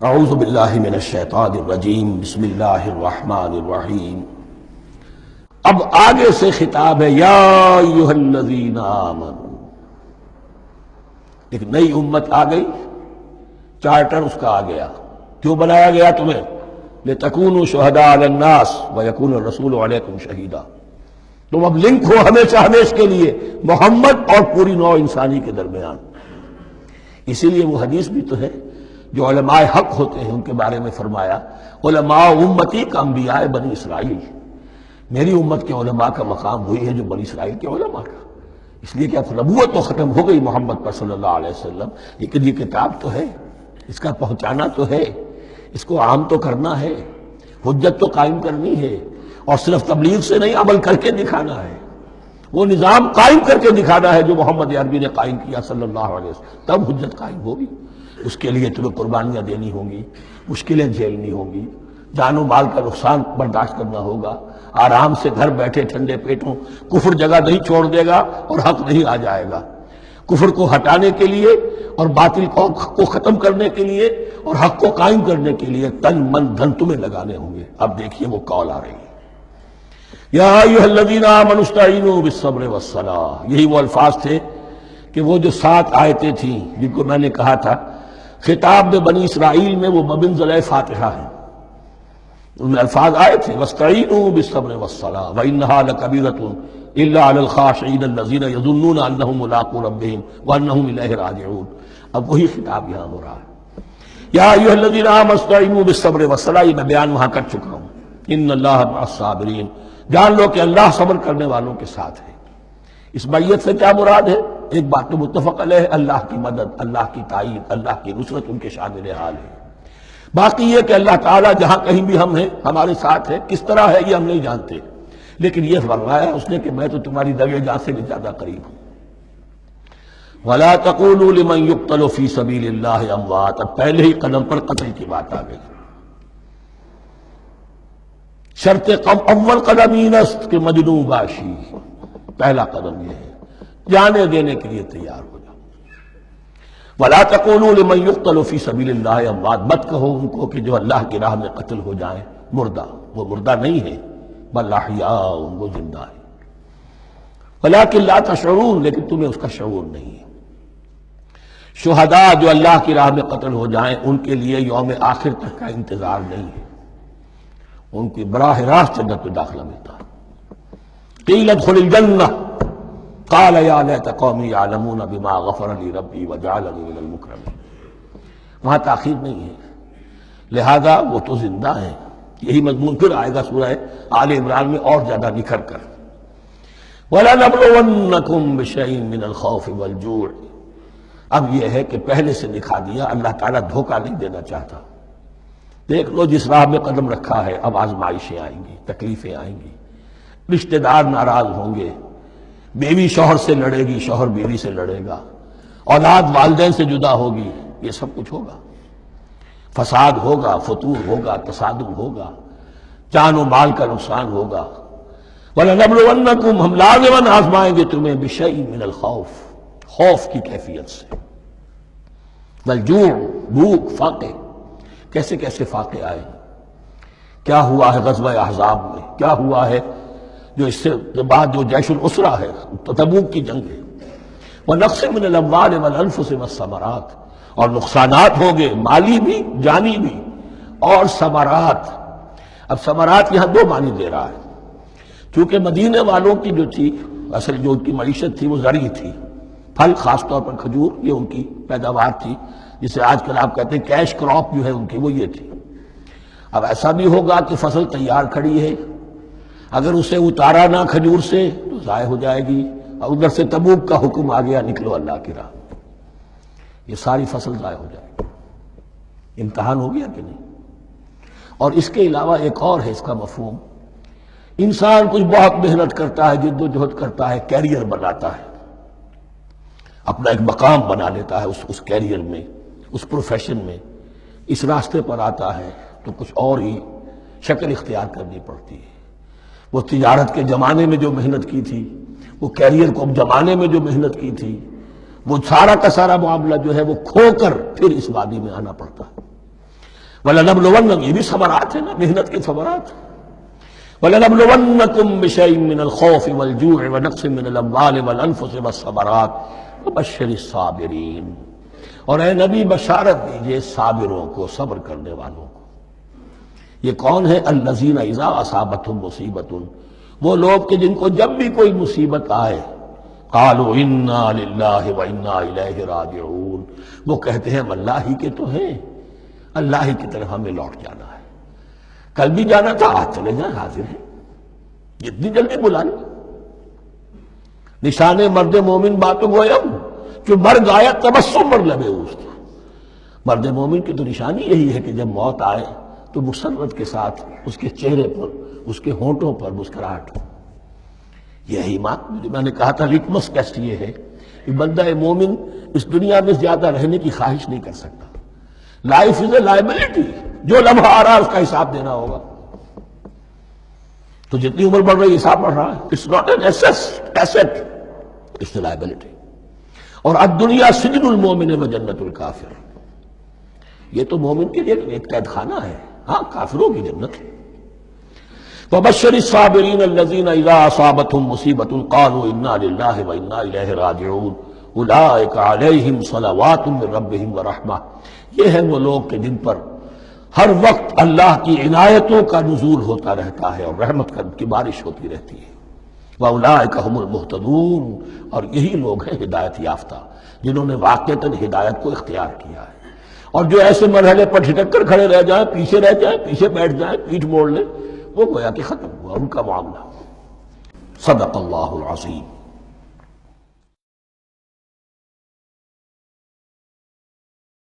اعوذ باللہ من الشیطان الرجیم، بسم اللہ الرحمن الرحیم۔ اب آگے سے خطاب ہے، یا ایھا الذین آمنوا۔ ایک نئی امت آ گئی، چارٹر اس کا آ گیا۔ کیوں بنایا گیا تمہیں؟ لتکونوا شہداء علی الناس ویکون الرسول علیکم شہیدا۔ تم اب لنک ہو ہمیشہ ہمیشہ کے لیے محمد اور پوری نوع انسانی کے درمیان۔ اسی لیے وہ حدیث بھی تو ہے جو علماء حق ہوتے ہیں ان کے بارے میں فرمایا، علماء امتی کا انبیاء بنی اسرائیل۔ میری امت کے علماء کا مقام وہی ہے جو بنی اسرائیل کے علماء کا۔ اس لیے کہ اب نبوت تو ختم ہو گئی محمد پر صلی اللہ علیہ وسلم، لیکن یہ کتاب تو ہے، اس کا پہنچانا تو ہے، اس کو عام تو کرنا ہے، حجت تو قائم کرنی ہے، اور صرف تبلیغ سے نہیں، عمل کر کے دکھانا ہے۔ وہ نظام قائم کر کے دکھانا ہے جو محمد عربی نے قائم کیا صلی اللہ علیہ وسلم، تب حجت قائم ہوگی۔ اس کے لیے تمہیں قربانیاں دینی ہوں گی، مشکلیں جھیلنی ہوں گی، جان و مال کا نقصان برداشت کرنا ہوگا، آرام سے گھر بیٹھے ٹھنڈے پیٹوں کفر جگہ نہیں چھوڑ دے گا اور حق نہیں آ جائے گا۔ کفر کو ہٹانے کے لیے اور باطل کو ختم کرنے کے لیے اور حق کو قائم کرنے کے لیے تن من دھن تمہیں لگانے ہوں گے۔ اب دیکھیے وہ قول آ رہی ہے، یا ایھا الذین آمنوا استعینوا بالصبر والصلاۃ۔ یہی وہ الفاظ تھے کہ وہ جو 7 آیتیں تھیں جن کو میں نے کہا تھا خطاب میں بنی اسرائیل میں وہ بمنزلہ فاتحہ ہیں، ان میں الفاظ آئے تھے واستعینوا بالصبر والصلاۃ وانھا لکبیرۃ الا علی الخاشعین الذین یظنون انہم ملاقو ربہم وانہم الیہ راجعون۔ اب وہی خطاب یہاں ہو رہا ہے، یا ایھا الذین آمنوا استعینوا بالصبر والصلاۃ۔ یہ میں بیان وہاں کر چکا ہوں، ان اللہ مع الصابرین۔ جان لو کہ اللہ صبر کرنے والوں کے ساتھ ہے۔ اس بیعت سے کیا مراد ہے؟ ایک بات تو متفق علیہ ہے، اللہ کی مدد، اللہ کی تائید، اللہ کی نصرت ان کے شامل حال ہے۔ باقی یہ کہ اللہ تعالیٰ جہاں کہیں بھی ہم ہیں ہمارے ساتھ ہے، کس طرح ہے یہ ہم نہیں جانتے، لیکن یہ فرمایا اس نے کہ میں تو تمہاری دوے جان سے بھی زیادہ قریب ہوں۔ وَلَا تَقُولُوا لِمَن يُقْتَلُ فِي سَبِيلِ اللَّهِ أَمْوَاتٌ۔ اب پہلے ہی قدم پر قتل کی بات آ گئی۔ شرط اول قدم یہ است کہ مجنون باشی، پہلا قدم یہ ہے جانے دینے کے لیے تیار ہو جاؤ۔ وَلَا تَقُولُوا لِمَن يُقْتَلُ فِي سَبِيلِ اللَّهِ أَمْوَاتٌ۔ مت کہو ان کو کہ جو اللہ کی راہ میں قتل ہو جائیں مردہ، وہ مردہ نہیں ہے، بل احیاء، وہ زندہ ہے۔ وَلَٰكِن لَا تَشْعُرُونَ، لیکن تمہیں اس کا شعور نہیں ہے۔ شہداء جو اللہ کی راہ میں قتل ہو جائیں ان کے لیے یوم آخر تک کا انتظار نہیں ہے، ان کی براہ راست جنت میں داخلہ ملتا ہے۔ قیل ادخل الجنہ قال یا لیت قومی یعلمون بما غفر لی ربی وجعلنی من المکرمین۔ وہاں تاخیر نہیں ہے، لہذا وہ تو زندہ ہیں۔ یہی مضمون پھر آئے گا سورہ آل عمران میں اور زیادہ نکھر کر، وَلَنَبْلُوَنَّكُمْ بِشَيْءٍ مِّنَ الْخَوْفِ وَالْجُوعِ۔ اب یہ ہے کہ پہلے سے دکھا دیا، اللہ تعالیٰ دھوکہ نہیں دینا چاہتا۔ دیکھ لو جس راہ میں قدم رکھا ہے، اب آزمائشیں آئیں گی، تکلیفیں آئیں گی، رشتہ دار ناراض ہوں گے، بیوی شوہر سے لڑے گی، شوہر بیوی سے لڑے گا، اولاد والدین سے جدا ہوگی، یہ سب کچھ ہوگا، فساد ہوگا، فتور ہوگا، تصادم ہوگا، جان و مال کا نقصان ہوگا۔ وَلَنَبْلُوَنَّكُمْ، ہم لازماً آزمائیں گے تمہیں، بِشَيْءٍ مِّنَ الْخَوْفِ، خوف کی کیفیت سے، وَالْجُوعِ، بھوک، فاقے، کیسے کیسے فاقے آئے، کیا ہوا ہے غزوہ احزاب میں، کیا ہوا ہے جو اس سے بعد جو جیش العسرہ ہے، تبوک کی جنگ ہے۔ وَنَقْصٍ مِّنَ الْأَمْوَالِ وَالْأَنفُسِ وَالثَّمَرَاتِ، اور نقصانات ہوں گے، مالی بھی، جانی بھی، اور ثمرات۔ اب ثمرات یہاں 2 معنی دے رہا ہے، چونکہ مدینے والوں کی جو تھی اصل جو ان کی معیشت تھی وہ زرعی تھی، پھل، خاص طور پر کھجور، یہ ان کی پیداوار تھی، جسے آج کل آپ کہتے ہیں کیش کراپ جو ہے ان کی، وہ یہ تھی۔ اب ایسا بھی ہوگا کہ فصل تیار کھڑی ہے، اگر اسے اتارا نہ کھجور سے تو ضائع ہو جائے گی، اور ادھر سے تبوک کا حکم آ گیا، نکلو اللہ کی راہ، یہ ساری فصل ضائع ہو جائے گی۔ امتحان ہو گیا کہ نہیں؟ اور اس کے علاوہ ایک اور ہے اس کا مفہوم، انسان کچھ بہت محنت کرتا ہے، جد و جہد کرتا ہے، کیریئر بناتا ہے، اپنا ایک مقام بنا لیتا ہے اس کیریئر میں، اس پروفیشن میں، اس راستے پر آتا ہے تو کچھ اور ہی شکل اختیار کرنی پڑتی ہے۔ وہ تجارت کے زمانے میں جو محنت کی تھی، وہ کیریئر کو جمانے میں جو محنت کی تھی، وہ سارا کا سارا معاملہ جو ہے وہ کھو کر پھر اس وادی میں آنا پڑتا ہے۔ وَلَنَبْلُوَنَّكُمْ، یہ بھی صبرات ہے نا، محنت کے صبرات. وَلَنَبْلُوَنَّكُمْ بِشَيْءٍ مِّنَ الْخَوْفِ وَالْجُوعِ وَنَقْصٍ مِّنَ الْأَمْوَالِ وَالْأَنفُسِ وَالثَّمَرَاتِ وَبَشِّرِ الصَّابِرِينَ. اور اے نبی بشارت دیجئے صابروں کو، صبر کرنے والوں کو. یہ کون ہے؟ الذین اذا اصابتہم مصیبۃ، وہ لوگ کہ جن کو جب بھی کوئی مصیبت آئے قالوا انا للہ وانا الیہ راجعون، وہ کہتے ہیں ہم اللہ ہی کے تو ہیں، اللہ ہی کی طرف ہمیں لوٹ جانا ہے. کل بھی جانا تھا، آج چلے جائیں، حاضر ہیں، جتنی جلدی بلائیں. نشان مرد مومن باتوں گویم جو مرگ آیا تبسم مر لبے اوست. مرد مومن کی تو نشانی یہی ہے کہ جب موت آئے تو مسرت کے ساتھ اس کے چہرے پر، اس کے ہونٹوں پر مسکراہٹ ہو. یہی بات میں نے کہا تھا، لٹمس ٹیسٹ یہ ہے کہ بندہ مومن اس دنیا میں زیادہ رہنے کی خواہش نہیں کر سکتا. لائف از اے لائبلٹی، جو لمحہ آ رہا ہے اس کا حساب دینا ہوگا. تو جتنی عمر بڑھ رہی ہے حساب بڑھ رہا ہے. It's not an asset, it's a liability. اور الدنیا سجن المومن و جنت الکافر، یہ تو مومن کے لیے ایک قید خانہ ہے، ہاں کافروں کی جنت ہے. وَبَشِّرِ الصَّابِرِينَ الَّذِينَ إِذَا أَصَابَتْهُمْ مُصِيبَةٌ قَالُوا إِنَّا لِلَّهِ وَإِنَّا إِلَيْهِ رَاجِعُونَ أُولَٰئِكَ عَلَيْهِمْ صَلَوَاتٌ مِّن رَّبِّهِمْ وَرَحْمَةٌ. یہ ہیں وہ لوگ کہ جن پر ہر وقت اللہ کی عنایتوں کا نزول ہوتا رہتا ہے اور رحمت کی بارش ہوتی رہتی ہے. وَأُولَٰئِكَ هُمُ الْمُهْتَدُونَ، اور یہی لوگ ہیں ہدایت یافتہ جنہوں نے واقعتاً ہدایت کو اختیار کیا ہے. اور جو ایسے مرحلے پر ٹھٹک کر کھڑے رہ جائیں، پیچھے رہ جائیں، پیچھے بیٹھ جائیں، پیٹھ موڑ لیں، وہ گویا کہ ختم ہوا ان کا معاملہ. صدق اللہ العظیم.